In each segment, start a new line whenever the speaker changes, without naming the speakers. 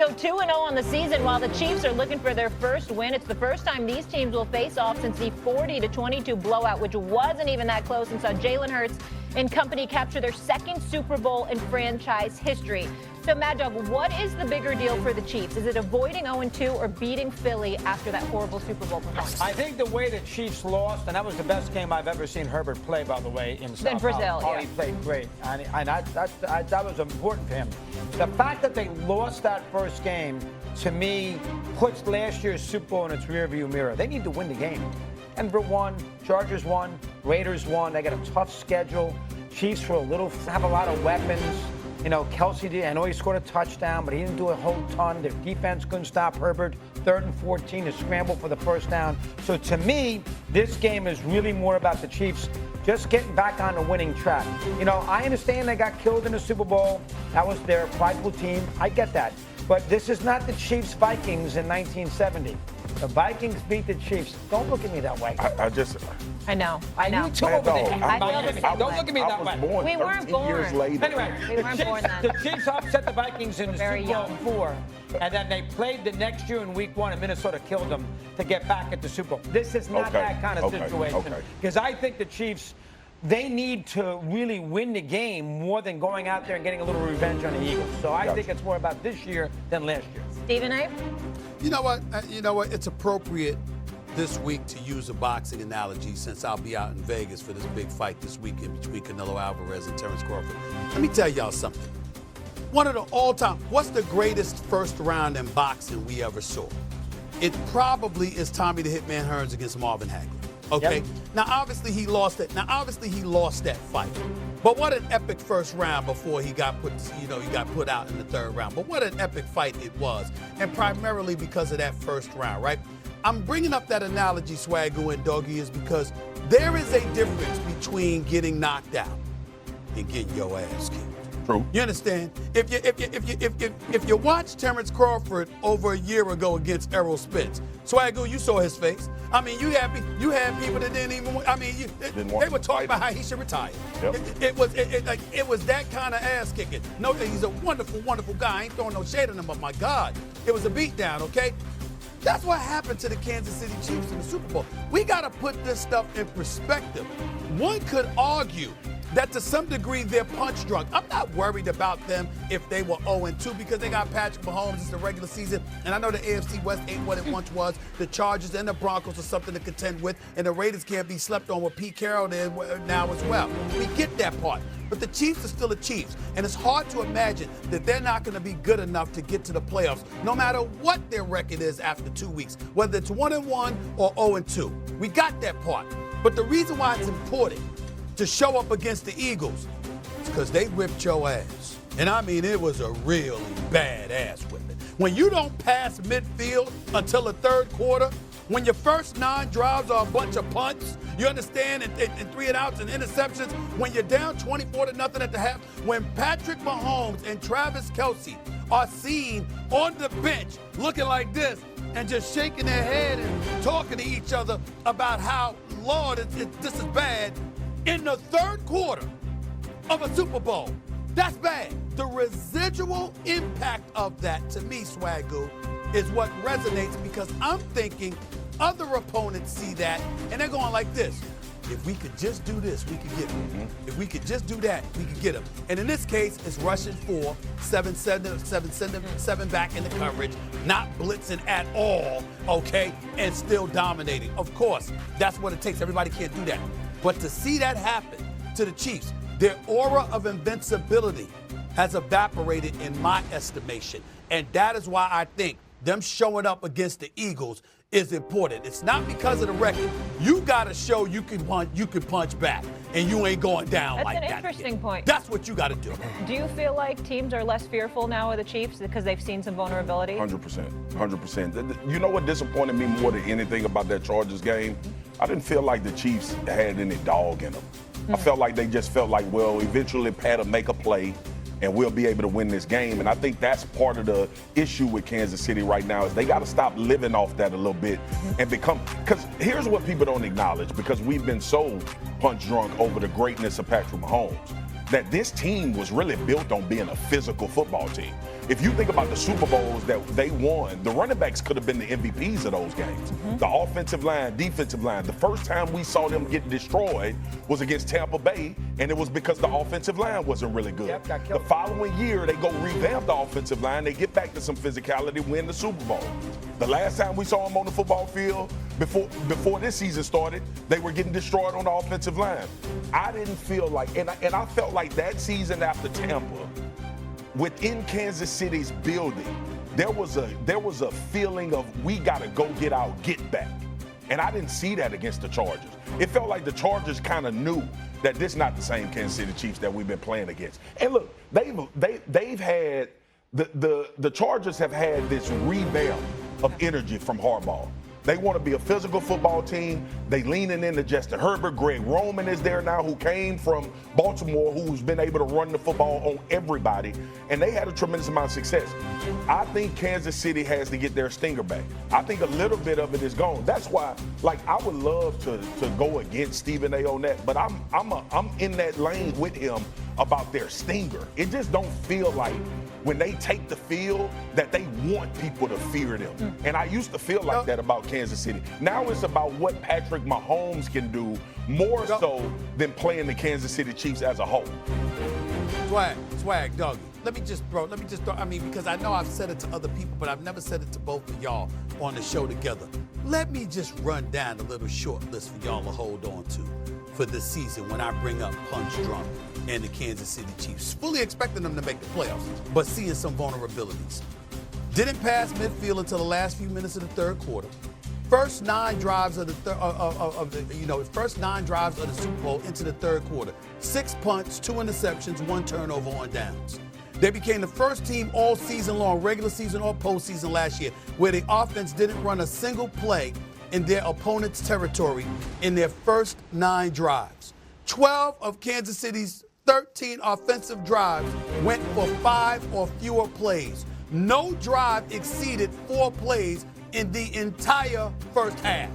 So 2-0 on the season while the Chiefs are looking for their first win. It's the first time these teams will face off since the 40-22 blowout, which wasn't even that close, and saw Jalen Hurts and company capture their second Super Bowl in franchise history. So, Mad Dog, what is the bigger deal for the Chiefs? Is it avoiding 0-2 or beating Philly after that horrible Super Bowl performance?
I think the way the Chiefs lost, and that was the best game I've ever seen Herbert play, by the way, in South
Brazil.
Oh, he played great, and that was important for him. The fact that they lost that first game, to me, puts last year's Super Bowl in its rearview mirror. They need to win the game. Denver won, Chargers won, Raiders won. They got a tough schedule. Chiefs have a lot of weapons. You know, Kelsey did. I know he scored a touchdown, but he didn't do a whole ton. Their defense couldn't stop Herbert. 3rd and 14 to scramble for the first down. So to me, this game is really more about the Chiefs just getting back on the winning track. You know, I understand they got killed in the Super Bowl. That was their prideful team. I get that. But this is not the Chiefs Vikings in 1970. The Vikings beat the Chiefs. Don't look at me that way.
I know.
You too over there.
Don't
look at me that way.
We weren't born.
Years later.
Anyway,
We weren't born then.
the Chiefs upset the Vikings in the
very
Super Bowl
young.
4, and then they played the next year in Week 1, and Minnesota killed them to get back at the Super Bowl. This is not that kind of situation. Because I think the Chiefs, they need to really win the game more than going out there and getting a little revenge on the Eagles. So I think it's more about this year than last year.
Stephen A.?
You know what? It's appropriate this week to use a boxing analogy since I'll be out in Vegas for this big fight this weekend between Canelo Alvarez and Terence Crawford. Let me tell y'all something. One of the all-time, what's the greatest first round in boxing we ever saw? It probably is Tommy the Hitman Hearns against Marvin Hagler. Okay.
Yep.
Now, obviously, he lost it. Now, obviously, he lost that fight. But what an epic first round before he got put out in the 3rd round. But what an epic fight it was, and primarily because of that first round, right? I'm bringing up that analogy, Swagoo and Doggy, is because there is a difference between getting knocked out and getting your ass kicked.
True.
You understand? If you watched Terence Crawford over a year ago against Errol Spence, Swagoo, you saw his face. I mean, you had people that didn't even. I mean, they were talking about how he should retire.
Yep.
It was that kind of ass kicking. No, he's a wonderful, wonderful guy. I ain't throwing no shade on him, but my God, it was a beatdown. Okay. That's what happened to the Kansas City Chiefs in the Super Bowl. We got to put this stuff in perspective. One could argue that to some degree they're punch drunk. I'm not worried about them if they were 0-2 because they got Patrick Mahomes. It's the regular season, and I know the AFC West ain't what it once was. The Chargers and the Broncos are something to contend with, and the Raiders can't be slept on with Pete Carroll there now as well. We get that part. But the Chiefs are still the Chiefs, and it's hard to imagine that they're not going to be good enough to get to the playoffs, no matter what their record is after 2 weeks, whether it's 1-1 or 0-2. We got that part. But the reason why it's important to show up against the Eagles is because they whipped your ass. And I mean, it was a really bad ass whipping. When you don't pass midfield until the 3rd quarter, when your first 9 drives are a bunch of punts, you understand, and 3 and outs and interceptions, when you're down 24-0 at the half, when Patrick Mahomes and Travis Kelce are seen on the bench looking like this and just shaking their head and talking to each other about how, Lord, this is bad, in the 3rd quarter of a Super Bowl, that's bad. The residual impact of that, to me, Swagoo, is what resonates because I'm thinking other opponents see that and they're going like this. If we could just do this, we could get them. If we could just do that, we could get them. And in this case, it's rushing 4, 7 back in the coverage, not blitzing at all, okay, and still dominating. Of course, that's what it takes. Everybody can't do that. But to see that happen to the Chiefs, their aura of invincibility has evaporated in my estimation. And that is why I think them showing up against the Eagles is important. It's not because of the record. You got to show you can punch back, and you ain't going down like that.
That's an interesting point.
That's what you got to do.
Do you feel like teams are less fearful now of the Chiefs because they've seen some vulnerability?
100%. You know what disappointed me more than anything about that Chargers game? I didn't feel like the Chiefs had any dog in them. I felt like they just felt like, well, eventually Pat will make a play and we'll be able to win this game. And I think that's part of the issue with Kansas City right now is they got to stop living off that a little bit and become – because here's what people don't acknowledge because we've been so punch drunk over the greatness of Patrick Mahomes that this team was really built on being a physical football team. if you think about the Super Bowls that they won, the running backs could have been the MVPs of those games. The offensive line, defensive line. The first time we saw them get destroyed was against Tampa Bay, and it was because the offensive line wasn't really good.
Yep, got
the
killed.
following year, they go revamp the offensive line. They get back to some physicality, win the Super Bowl. The last time we saw them on the football field, before this season started, they were getting destroyed on the offensive line. I didn't feel like, and I felt like that season after Tampa, within Kansas City's building, there was a feeling of we got to go get our get back. And I didn't see that against the Chargers. It felt like the Chargers kind of knew that this is not the same Kansas City Chiefs that we've been playing against. And look, they've had the Chargers have had this revamp of energy from Harbaugh. They want to be a physical football team. They leaning into Justin Herbert. Greg Roman is there now, who came from Baltimore, who's been able to run the football on everybody. And they had a tremendous amount of success. I think Kansas City has to get their stinger back. I think a little bit of it is gone. That's why, like, I would love to go against Stephen A. on that, but I'm in that lane with him about their stinger. It just don't feel like when they take the field that they want people to fear them. And I used to feel like that about Kansas City. Now it's about what Patrick Mahomes can do more so than playing the Kansas City Chiefs as a whole.
Swag, doggy. Let me just throw, I mean, because I know I've said it to other people, but I've never said it to both of y'all on the show together. Let me just run down a little short list for y'all to hold on to for this season when I bring up Punch Drunk and the Kansas City Chiefs. Fully expecting them to make the playoffs, but seeing some vulnerabilities. Didn't pass midfield until the last few minutes of the third quarter. First 9 drives of the first 9 drives of the Super Bowl into the third quarter. 6 punts, 2 interceptions, 1 turnover on downs. They became the first team all season long, regular season or postseason last year, where the offense didn't run a single play in their opponent's territory in their first 9 drives. 12 of Kansas City's 13 offensive drives went for 5 or fewer plays. No drive exceeded 4 plays in the entire first half.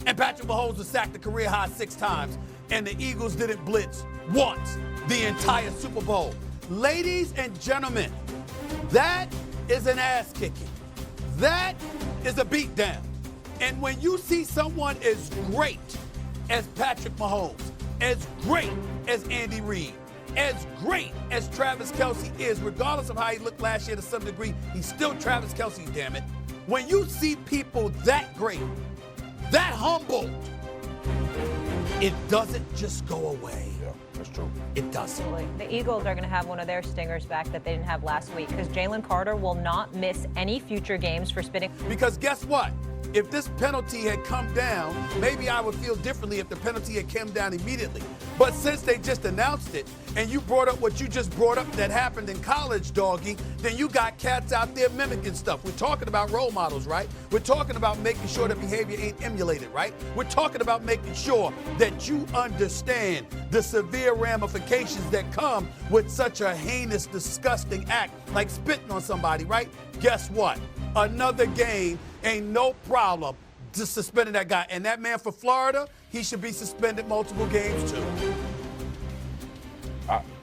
And Patrick Mahomes was sacked a career high 6 times, and the Eagles didn't blitz once the entire Super Bowl. Ladies and gentlemen, that is an ass kicking. That is a beatdown. And when you see someone as great as Patrick Mahomes, as great as Andy Reid, as great as Travis Kelce is, regardless of how he looked last year to some degree, he's still Travis Kelce, damn it. When you see people that great, that humbled, it doesn't just go away.
Yeah, that's true.
It doesn't.
The Eagles are going to have one of their stingers back that they didn't have last week, because Jalen Carter will not miss any future games for spitting.
Because guess what? If this penalty had come down, maybe I would feel differently if the penalty had come down immediately. But since they just announced it, and you brought up what you just brought up that happened in college, doggy, then you got cats out there mimicking stuff. We're talking about role models, right? We're talking about making sure that behavior ain't emulated, right? We're talking about making sure that you understand the severe ramifications that come with such a heinous, disgusting act like spitting on somebody, right? Guess what? Another game ain't no problem just suspending that guy. And that man for Florida, he should be suspended multiple games too.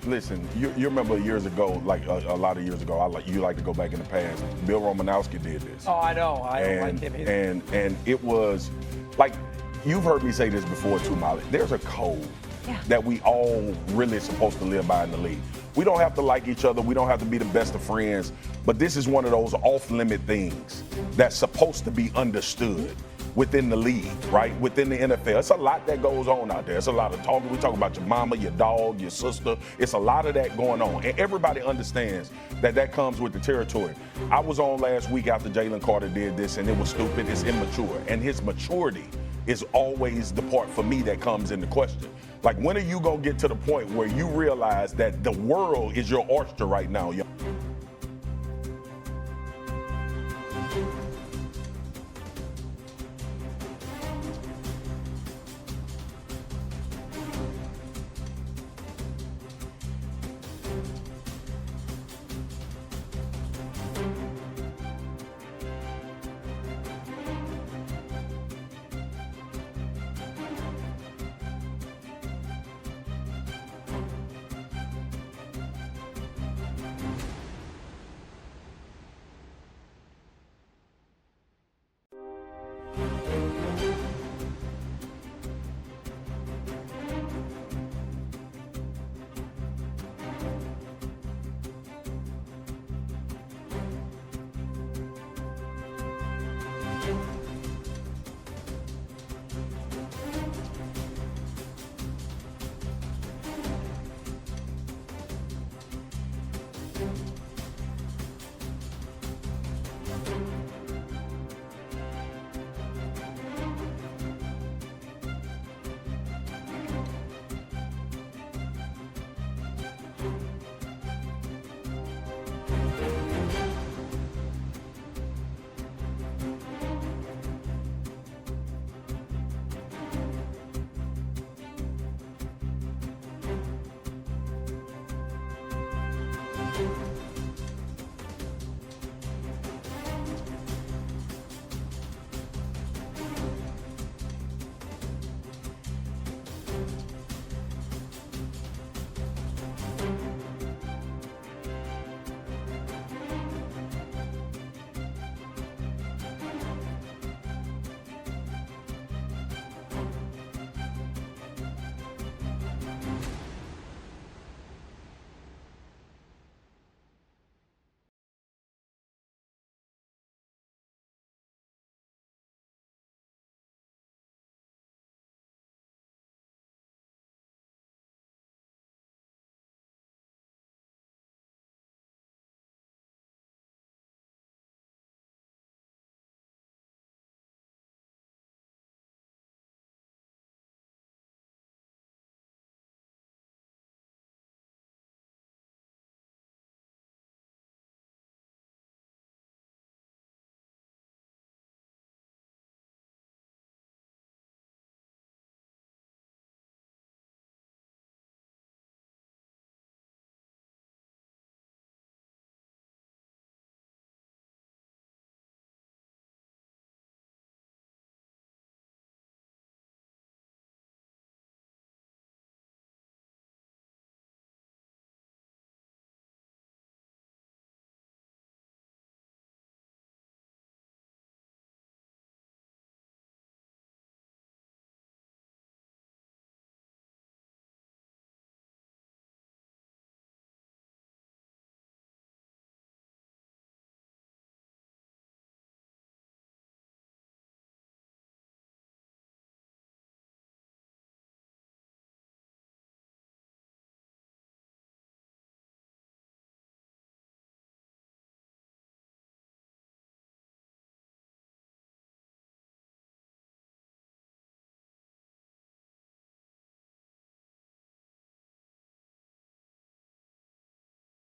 Listen, you remember years ago, like a lot of years ago, you like to go back in the past. Bill Romanowski did this.
Oh, I know. I don't like him either.
And it was like, you've heard me say this before too, Molly. There's a code that we all really supposed to live by in the league. We don't have to like each other. We don't have to be the best of friends. But this is one of those off-limit things that's supposed to be understood within the league, right? Within the NFL. It's a lot that goes on out there. It's a lot of talking. We talk about your mama, your dog, your sister. It's a lot of that going on. And everybody understands that comes with the territory. I was on last week after Jalen Carter did this, and it was stupid. It's immature. And his maturity is always the part for me that comes into question. Like, when are you going to get to the point where you realize that the world is your oyster right now, young? Peace.